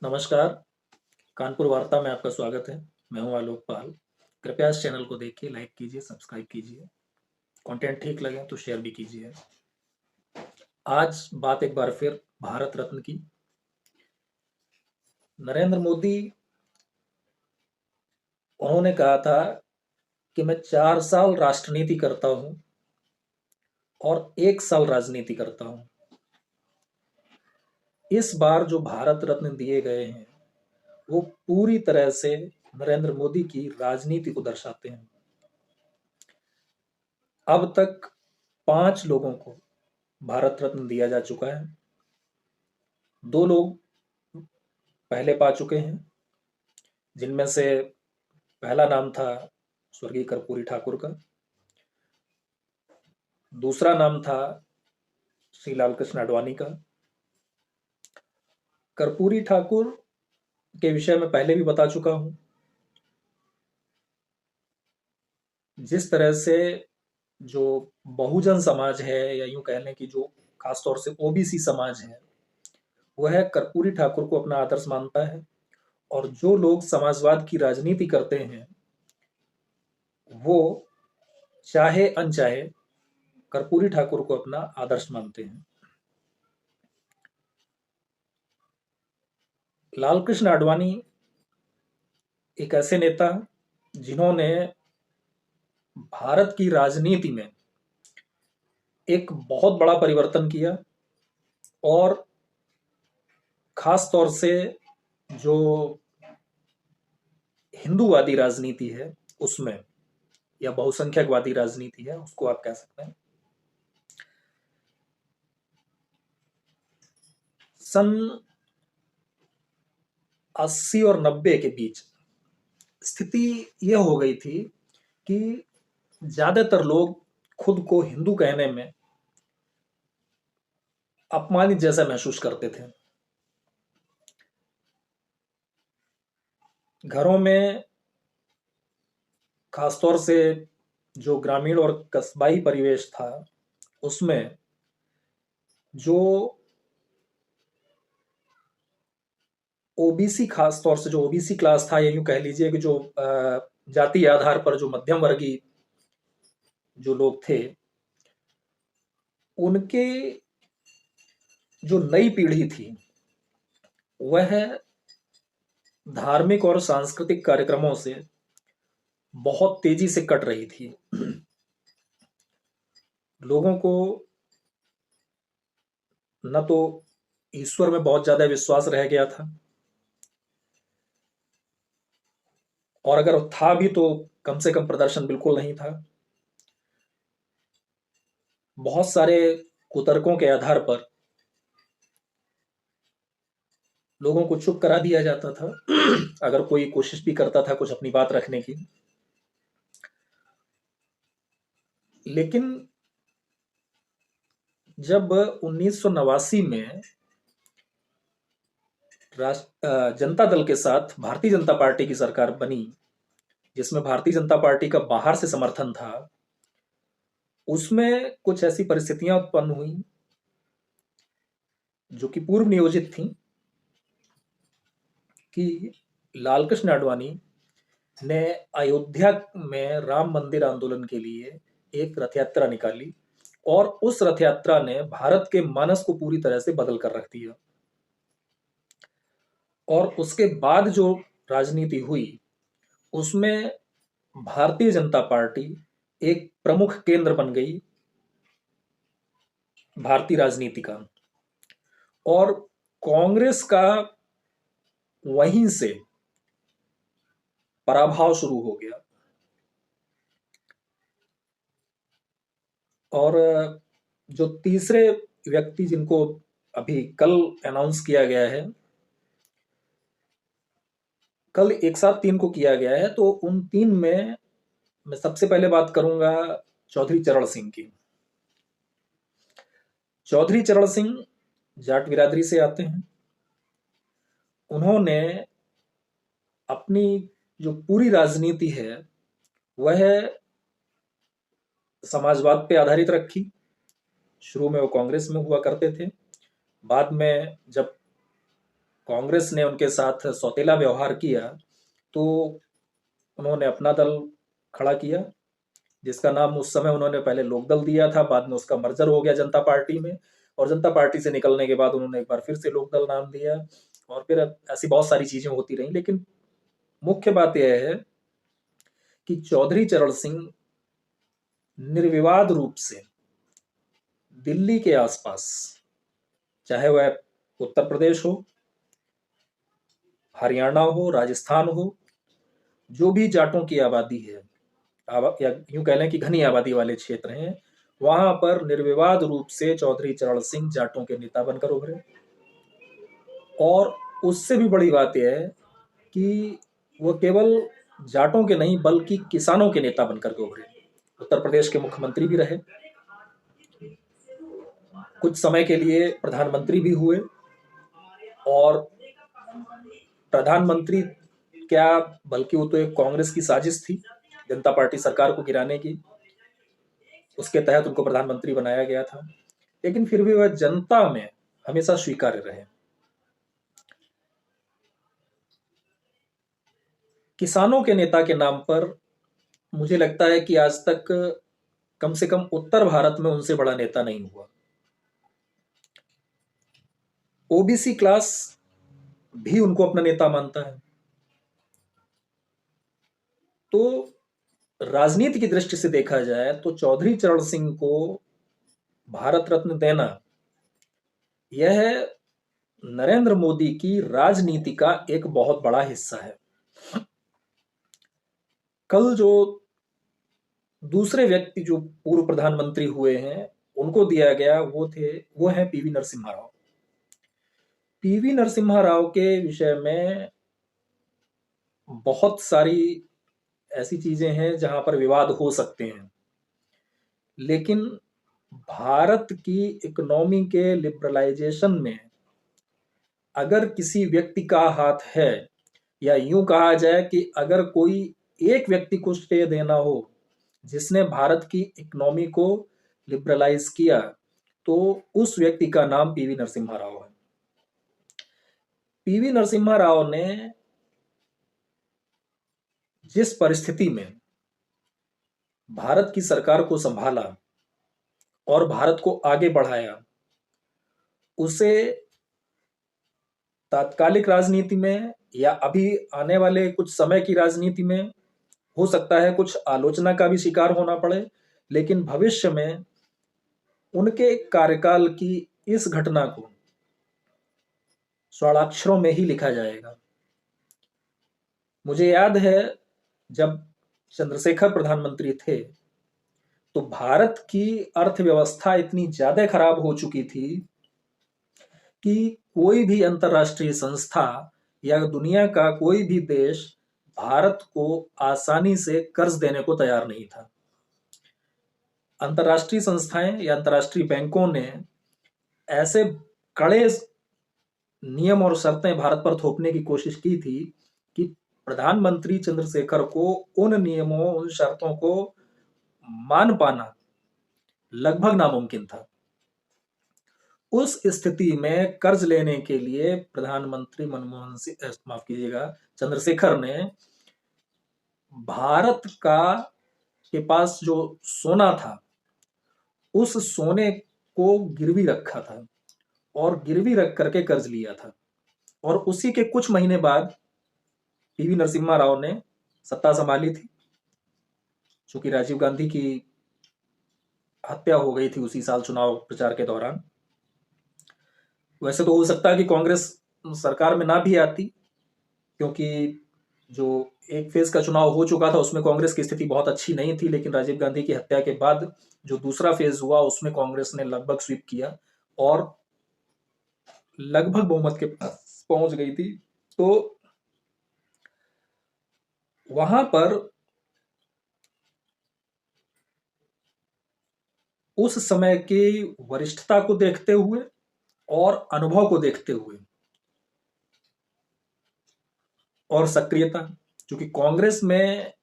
नमस्कार, कानपुर वार्ता में आपका स्वागत है। मैं हूं आलोक पाल। कृपया इस चैनल को देखिए, लाइक कीजिए, सब्सक्राइब कीजिए। कंटेंट ठीक लगे तो शेयर भी कीजिए। आज बात एक बार फिर भारत रत्न की। नरेंद्र मोदी, उन्होंने कहा था कि मैं 4 साल राष्ट्रनीति करता हूं और 1 साल राजनीति करता हूं। इस बार जो भारत रत्न दिए गए हैं वो पूरी तरह से नरेंद्र मोदी की राजनीति को दर्शाते हैं। अब तक 5 लोगों को भारत रत्न दिया जा चुका है। 2 लोग पहले पा चुके हैं, जिनमें से पहला नाम था स्वर्गीय कर्पूरी ठाकुर का। दूसरा नाम था श्री लालकृष्ण आडवाणी का। कर्पूरी ठाकुर के विषय में पहले भी बता चुका हूं। जिस तरह से जो बहुजन समाज है, या यूं कह लें कि जो खासतौर से ओबीसी समाज है, वह कर्पूरी ठाकुर को अपना आदर्श मानता है। और जो लोग समाजवाद की राजनीति करते हैं वो चाहे अनचाहे कर्पूरी ठाकुर को अपना आदर्श मानते हैं। लालकृष्ण आडवाणी एक ऐसे नेता जिन्होंने भारत की राजनीति में एक बहुत बड़ा परिवर्तन किया, और खास तौर से जो हिंदूवादी राजनीति है उसमें, या बहुसंख्यकवादी राजनीति है उसको आप कह सकते हैं। सन 80 और 90 के बीच स्थिति यह हो गई थी कि ज्यादातर लोग खुद को हिंदू कहने में अपमानित जैसा महसूस करते थे। घरों में, खासतौर से जो ग्रामीण और कस्बाई परिवेश था, उसमें जो ओबीसी, खास तौर से जो ओबीसी क्लास था, या यूं कह लीजिए कि जो जाति आधार पर जो मध्यम वर्गीय जो लोग थे, उनके जो नई पीढ़ी थी वह धार्मिक और सांस्कृतिक कार्यक्रमों से बहुत तेजी से कट रही थी। लोगों को न तो ईश्वर में बहुत ज्यादा विश्वास रह गया था, और अगर था भी तो कम से कम प्रदर्शन बिल्कुल नहीं था। बहुत सारे कुतर्कों के आधार पर लोगों को चुप करा दिया जाता था अगर कोई कोशिश भी करता था कुछ अपनी बात रखने की। लेकिन जब 1989 में जनता दल के साथ भारतीय जनता पार्टी की सरकार बनी, जिसमें भारतीय जनता पार्टी का बाहर से समर्थन था, उसमें कुछ ऐसी परिस्थितियां उत्पन्न हुई जो कि पूर्व नियोजित थी, कि लालकृष्ण आडवाणी ने अयोध्या में राम मंदिर आंदोलन के लिए एक रथ यात्रा निकाली, और उस रथ यात्रा ने भारत के मानस को पूरी तरह से बदल कर रख दिया। और उसके बाद जो राजनीति हुई उसमें भारतीय जनता पार्टी एक प्रमुख केंद्र बन गई भारतीय राजनीति का, और कांग्रेस का वहीं से पराभव शुरू हो गया। और जो तीसरे व्यक्ति जिनको अभी कल अनाउंस किया गया है, कल एक साथ 3 को किया गया है, तो उन 3 में मैं सबसे पहले बात करूंगा चौधरी चरण सिंह की। चौधरी चरण सिंह जाट बिरादरी से आते हैं। उन्होंने अपनी जो पूरी राजनीति है वह समाजवाद पे आधारित रखी। शुरू में वो कांग्रेस में हुआ करते थे, बाद में जब कांग्रेस ने उनके साथ सौतेला व्यवहार किया, तो उन्होंने अपना दल खड़ा किया, जिसका नाम उस समय उन्होंने पहले लोकदल दिया था, बाद में उसका मर्जर हो गया जनता पार्टी में, और जनता पार्टी से निकलने के बाद उन्होंने एक बार फिर से लोकदल नाम दिया, और फिर ऐसी बहुत सारी चीजें होती रही। लेकिन मुख्य बात यह है कि चौधरी चरण सिंह निर्विवाद रूप से दिल्ली के आसपास, चाहे वह उत्तर प्रदेश हो, हरियाणा हो, राजस्थान हो, जो भी जाटों की आबादी है, या यूं कह लें कि घनी आबादी वाले क्षेत्र हैं, वहां पर निर्विवाद रूप से चौधरी चरण सिंह जाटों के नेता बनकर उभरे। और उससे भी बड़ी बात यह है कि वो केवल जाटों के नहीं बल्कि किसानों के नेता बनकर के उभरे। उत्तर प्रदेश के मुख्यमंत्री भी रहे, कुछ समय के लिए प्रधानमंत्री भी हुए, और प्रधानमंत्री क्या, बल्कि वो तो एक कांग्रेस की साजिश थी जनता पार्टी सरकार को गिराने की, उसके तहत उनको प्रधानमंत्री बनाया गया था, लेकिन फिर भी वह जनता में हमेशा स्वीकार्य रहे। किसानों के नेता के नाम पर मुझे लगता है कि आज तक कम से कम उत्तर भारत में उनसे बड़ा नेता नहीं हुआ। ओबीसी क्लास भी उनको अपना नेता मानता है। तो राजनीति की दृष्टि से देखा जाए तो चौधरी चरण सिंह को भारत रत्न देना, यह नरेंद्र मोदी की राजनीति का एक बहुत बड़ा हिस्सा है। कल जो दूसरे व्यक्ति जो पूर्व प्रधानमंत्री हुए हैं उनको दिया गया, वो है पीवी नरसिम्हा राव। पीवी नरसिम्हा राव के विषय में बहुत सारी ऐसी चीजें हैं जहां पर विवाद हो सकते हैं, लेकिन भारत की इकोनॉमी के लिबरलाइजेशन में अगर किसी व्यक्ति का हाथ है, या यूं कहा जाए कि अगर कोई एक व्यक्ति को श्रेय देना हो जिसने भारत की इकोनॉमी को लिबरलाइज किया, तो उस व्यक्ति का नाम पीवी नरसिम्हा राव है। पीवी नरसिम्हा राव ने जिस परिस्थिति में भारत की सरकार को संभाला और भारत को आगे बढ़ाया, उसे तात्कालिक राजनीति में या अभी आने वाले कुछ समय की राजनीति में हो सकता है कुछ आलोचना का भी शिकार होना पड़े, लेकिन भविष्य में उनके कार्यकाल की इस घटना को स्वर्णाक्षरों में ही लिखा जाएगा। मुझे याद है जब चंद्रशेखर प्रधानमंत्री थे तो भारत की अर्थव्यवस्था इतनी ज्यादा खराब हो चुकी थी कि कोई भी अंतर्राष्ट्रीय संस्था या दुनिया का कोई भी देश भारत को आसानी से कर्ज देने को तैयार नहीं था। अंतर्राष्ट्रीय संस्थाएं या अंतर्राष्ट्रीय बैंकों ने ऐसे कड़े नियम और शर्तें भारत पर थोपने की कोशिश की थी कि प्रधानमंत्री चंद्रशेखर को उन नियमों, उन शर्तों को मान पाना लगभग नामुमकिन था। उस स्थिति में कर्ज लेने के लिए प्रधानमंत्री मनमोहन सिंह, माफ कीजिएगा, चंद्रशेखर ने भारत का के पास जो सोना था उस सोने को गिरवी रखा था और गिरवी रख करके कर्ज लिया था। और उसी के कुछ महीने बाद पीवी नरसिम्हा राव ने सत्ता संभाली थी, चूंकि राजीव गांधी की हत्या हो गई थी उसी साल चुनाव प्रचार के दौरान। वैसे तो हो सकता है कि कांग्रेस सरकार में ना भी आती, क्योंकि जो एक फेज का चुनाव हो चुका था उसमें कांग्रेस की स्थिति बहुत अच्छी नहीं थी, लेकिन राजीव गांधी की हत्या के बाद जो दूसरा फेज हुआ उसमें कांग्रेस ने लगभग स्वीप किया और लगभग बहुमत के पास पहुंच गई थी। तो वहां पर उस समय की वरिष्ठता को देखते हुए और अनुभव को देखते हुए और सक्रियता, क्योंकि कांग्रेस में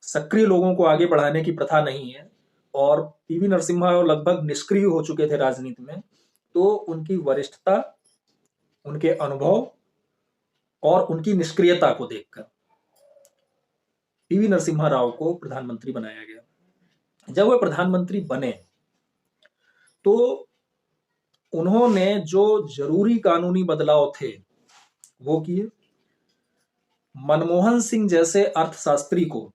सक्रिय लोगों को आगे बढ़ाने की प्रथा नहीं है और पीवी नरसिम्हा राव लगभग निष्क्रिय हो चुके थे राजनीति में, तो उनकी वरिष्ठता, उनके अनुभव और उनकी निष्क्रियता को देखकर पीवी नरसिम्हा राव को प्रधानमंत्री बनाया गया। जब वह प्रधानमंत्री बने तो उन्होंने जो जरूरी कानूनी बदलाव थे वो किए। मनमोहन सिंह जैसे अर्थशास्त्री को,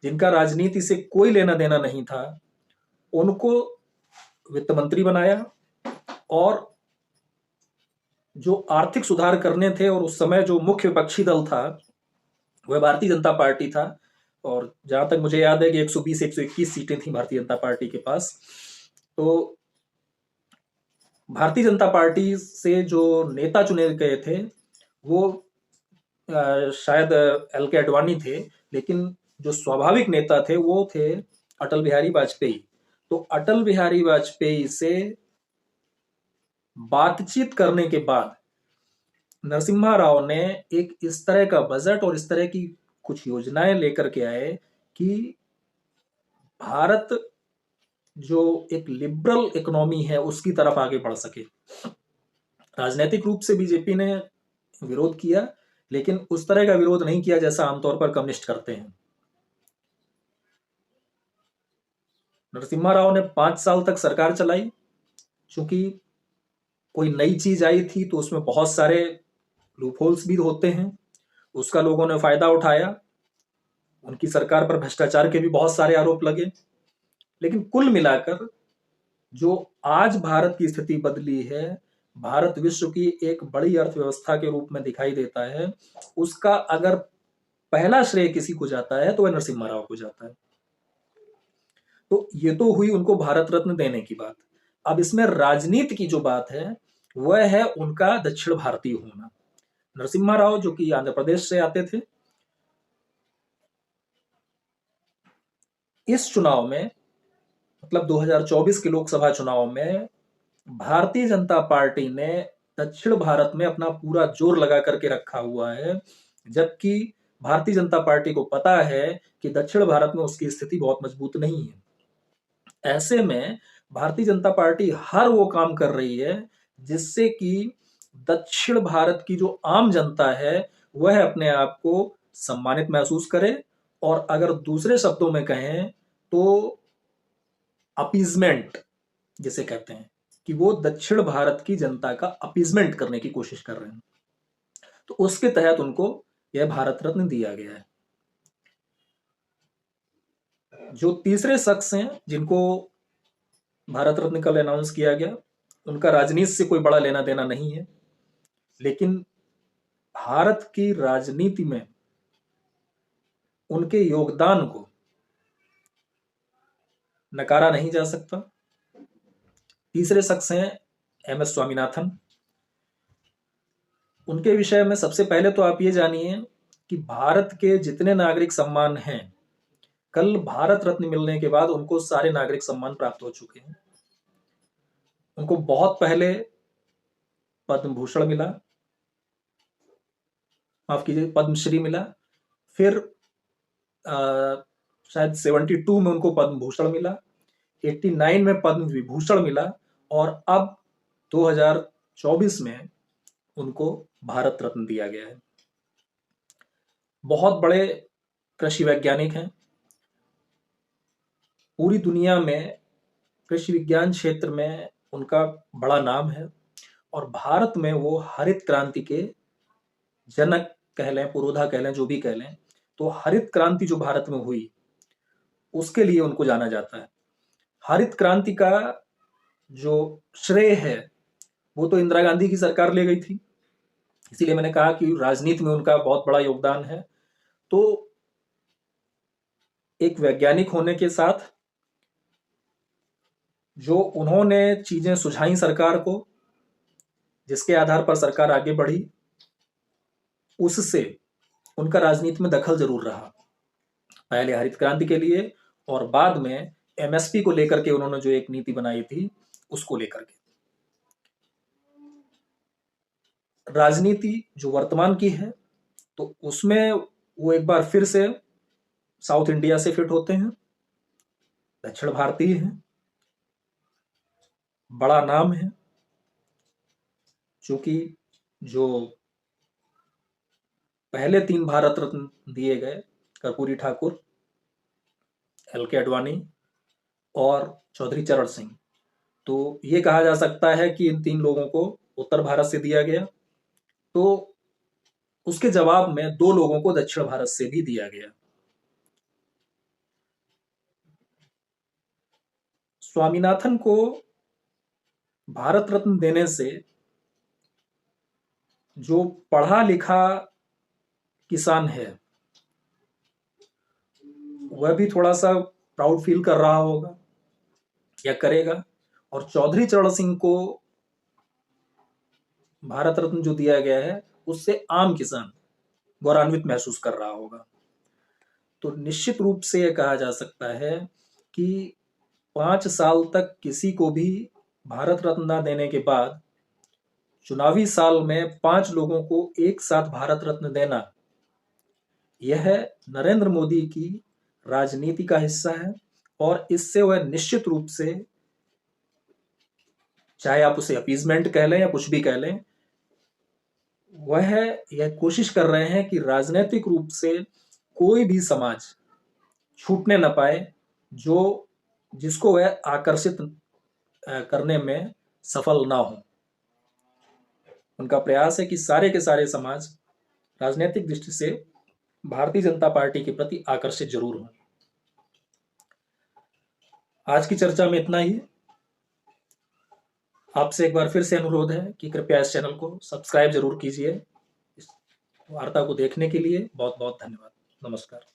जिनका राजनीति से कोई लेना देना नहीं था, उनको वित्त मंत्री बनाया और जो आर्थिक सुधार करने थे, और उस समय जो मुख्य विपक्षी दल था वह भारतीय जनता पार्टी था। और जहां तक मुझे याद है कि 120 121 सीटें थी भारतीय जनता पार्टी के पास। तो भारतीय जनता पार्टी से जो नेता चुने गए थे वो शायद एल के अडवाणी थे, लेकिन जो स्वाभाविक नेता थे वो थे अटल बिहारी वाजपेयी। तो अटल बिहारी वाजपेयी से बातचीत करने के बाद नरसिम्हा राव ने एक इस तरह का बजट और इस तरह की कुछ योजनाएं लेकर के आए कि भारत जो एक लिबरल इकोनॉमी है उसकी तरफ आगे बढ़ सके। राजनीतिक रूप से बीजेपी ने विरोध किया, लेकिन उस तरह का विरोध नहीं किया जैसा आमतौर पर कम्युनिस्ट करते हैं। नरसिम्हा राव ने 5 साल तक सरकार चलाई। चूंकि कोई नई चीज आई थी तो उसमें बहुत सारे लूपहोल्स भी होते हैं, उसका लोगों ने फायदा उठाया। उनकी सरकार पर भ्रष्टाचार के भी बहुत सारे आरोप लगे। लेकिन कुल मिलाकर जो आज भारत की स्थिति बदली है, भारत विश्व की एक बड़ी अर्थव्यवस्था के रूप में दिखाई देता है, उसका अगर पहला श्रेय किसी को जाता है तो वह नरसिम्हा राव को जाता है। तो ये तो हुई उनको भारत रत्न देने की बात। अब इसमें राजनीति की जो बात है वह है उनका दक्षिण भारतीय होना। नरसिम्हा राव जो कि आंध्र प्रदेश से आते थे, इस चुनाव में मतलब 2024 के लोकसभा चुनाव में भारतीय जनता पार्टी ने दक्षिण भारत में अपना पूरा जोर लगा करके रखा हुआ है, जबकि भारतीय जनता पार्टी को पता है कि दक्षिण भारत में उसकी स्थिति बहुत मजबूत नहीं है। ऐसे में भारतीय जनता पार्टी हर वो काम कर रही है जिससे कि दक्षिण भारत की जो आम जनता है वह अपने आप को सम्मानित महसूस करे, और अगर दूसरे शब्दों में कहें तो अपीजमेंट जिसे कहते हैं, कि वो दक्षिण भारत की जनता का अपीजमेंट करने की कोशिश कर रहे हैं। तो उसके तहत उनको यह भारत रत्न दिया गया है। जो तीसरे शख्स हैं जिनको भारत रत्न कल अनाउंस किया गया, उनका राजनीति से कोई बड़ा लेना देना नहीं है, लेकिन भारत की राजनीति में उनके योगदान को नकारा नहीं जा सकता। तीसरे शख्स हैं एम एस स्वामीनाथन। उनके विषय में सबसे पहले तो आप ये जानिए कि भारत के जितने नागरिक सम्मान हैं, कल भारत रत्न मिलने के बाद उनको सारे नागरिक सम्मान प्राप्त हो चुके हैं। उनको बहुत पहले पद्म भूषण मिला, माफ कीजिए पद्मश्री मिला, फिर शायद 72 में उनको पद्म भूषण मिला, 89 में पद्म विभूषण मिला, और अब 2024 में उनको भारत रत्न दिया गया है। बहुत बड़े कृषि वैज्ञानिक हैं। पूरी दुनिया में कृषि विज्ञान क्षेत्र में उनका बड़ा नाम है, और भारत में वो हरित क्रांति के जनक कह लें, पुरोधा कह लें, जो भी कह लें, तो हरित क्रांति जो भारत में हुई उसके लिए उनको जाना जाता है। हरित क्रांति का जो श्रेय है वो तो इंदिरा गांधी की सरकार ले गई थी, इसीलिए मैंने कहा कि राजनीति में उनका बहुत बड़ा योगदान है। तो एक वैज्ञानिक होने के साथ जो उन्होंने चीजें सुझाई सरकार को, जिसके आधार पर सरकार आगे बढ़ी, उससे उनका राजनीति में दखल जरूर रहा। पहले हरित क्रांति के लिए और बाद में एमएसपी को लेकर के उन्होंने जो एक नीति बनाई थी उसको लेकर के। राजनीति जो वर्तमान की है तो उसमें वो एक बार फिर से साउथ इंडिया से फिट होते हैं, दक्षिण भारतीय हैं, बड़ा नाम है। चूंकि जो पहले 3 भारत रत्न दिए गए, कर्पूरी ठाकुर, एल के अडवाणी और चौधरी चरण सिंह। तो ये कहा जा सकता है कि इन 3 लोगों को उत्तर भारत से दिया गया। तो उसके जवाब में 2 लोगों को दक्षिण भारत से भी दिया गया। स्वामीनाथन को भारत रत्न देने से जो पढ़ा लिखा किसान है वह भी थोड़ा सा प्राउड फील कर रहा होगा या करेगा, और चौधरी चरण सिंह को भारत रत्न जो दिया गया है उससे आम किसान गौरवान्वित महसूस कर रहा होगा। तो निश्चित रूप से यह कहा जा सकता है कि 5 साल तक किसी को भी भारत रत्न न देने के बाद चुनावी साल में 5 लोगों को एक साथ भारत रत्न देना, यह नरेंद्र मोदी की राजनीति का हिस्सा है। और इससे वह निश्चित रूप से, चाहे आप उसे अपीजमेंट कह लें या कुछ भी कह लें, वह यह कोशिश कर रहे हैं कि राजनीतिक रूप से कोई भी समाज छूटने न पाए जो जिसको वह आकर्षित करने में सफल ना हो। उनका प्रयास है कि सारे के सारे समाज राजनीतिक दृष्टि से भारतीय जनता पार्टी के प्रति आकर्षित जरूर हों। आज की चर्चा में इतना ही। आपसे एक बार फिर से अनुरोध है कि कृपया इस चैनल को सब्सक्राइब जरूर कीजिए। इस वार्ता को देखने के लिए बहुत बहुत धन्यवाद। नमस्कार।